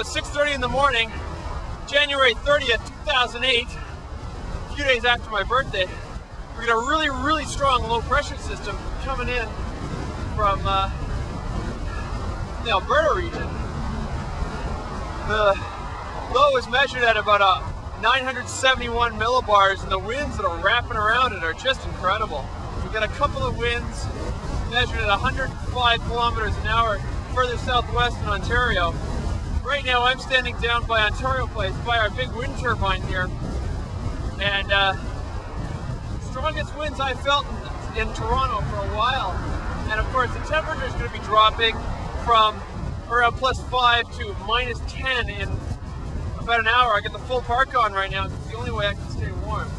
about 6:30 in the morning, January 30th, 2008, a few days after my birthday. We got a really strong low pressure system coming in from the Alberta region. The low is measured at about 971 millibars, and the winds that are wrapping around it are just incredible. We've got a couple of winds measured at 105 kilometers an hour further southwest in Ontario. Right now I'm standing down by Ontario Place, by our big wind turbine here, and strongest winds I felt in Toronto for a while. And of course the temperature is going to be dropping from around +5 to -10 in about an hour. I got the full park on right now. It's the only way I can stay warm.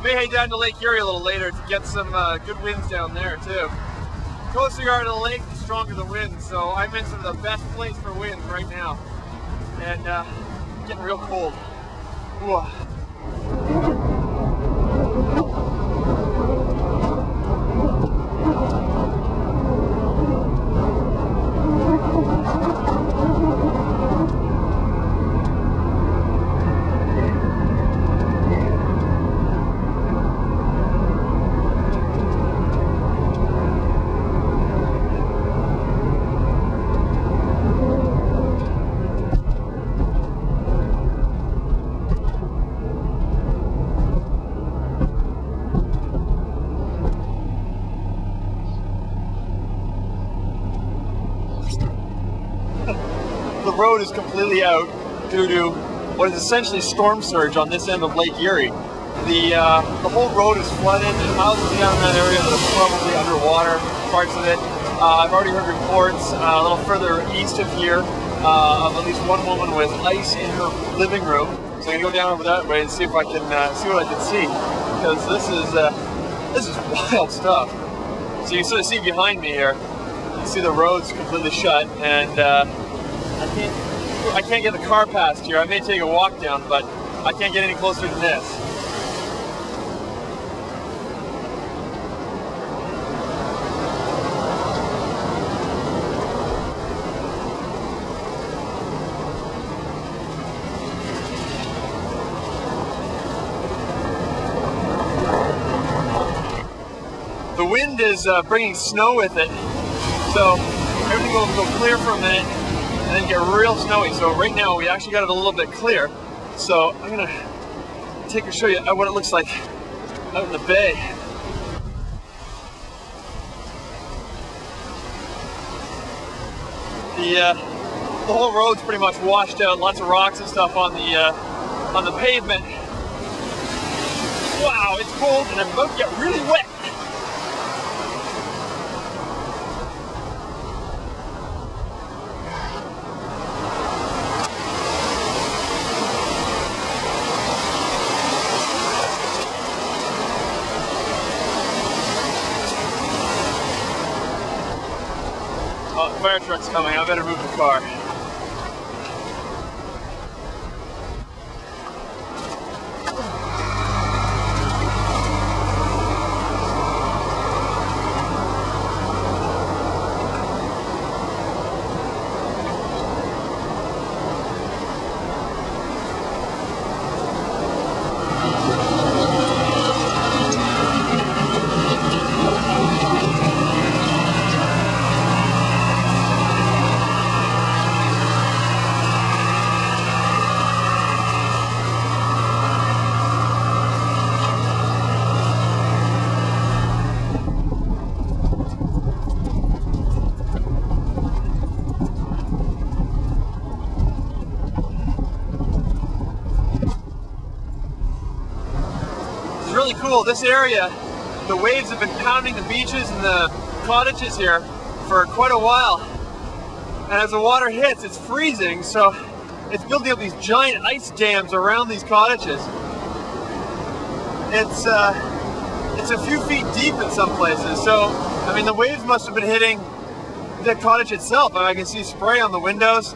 May head down to Lake Erie a little later to get some good winds down there too. The closer you are to the lake, the stronger the wind. So I'm in sort of the best place for winds right now, and getting real cold. Ooh. The road is completely out due to what is essentially storm surge on this end of Lake Erie. The whole road is flooded. There's houses down in that area that are probably underwater, parts of it. I've already heard reports a little further east of here of at least one woman with ice in her living room. So I'm gonna go down over that way and see if I can see what I can see, because this is wild stuff. So you sort of see behind me here. You see the road's completely shut, and I can't get the car past here. I may take a walk down, but I can't get any closer than this. The wind is bringing snow with it, so everything will go clear for a minute and then get real snowy. So right now we actually got it a little bit clear. So I'm gonna show you what it looks like out in the bay. The whole road's pretty much washed out. Lots of rocks and stuff on the pavement. Wow, it's cold and I'm about to get really wet. Oh, the fire truck's coming. I better move the car. Really cool. This area, the waves have been pounding the beaches and the cottages here for quite a while, and as the water hits, it's freezing, so it's building up these giant ice dams around these cottages. It's a few feet deep in some places, so I mean the waves must have been hitting the cottage itself. I can see spray on the windows.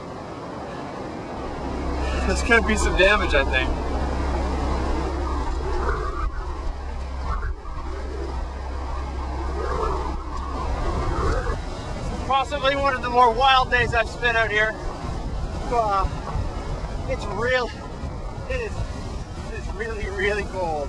There's going to be some damage, I think. Definitely one of the more wild days I've spent out here. It's really, it is really, really cold.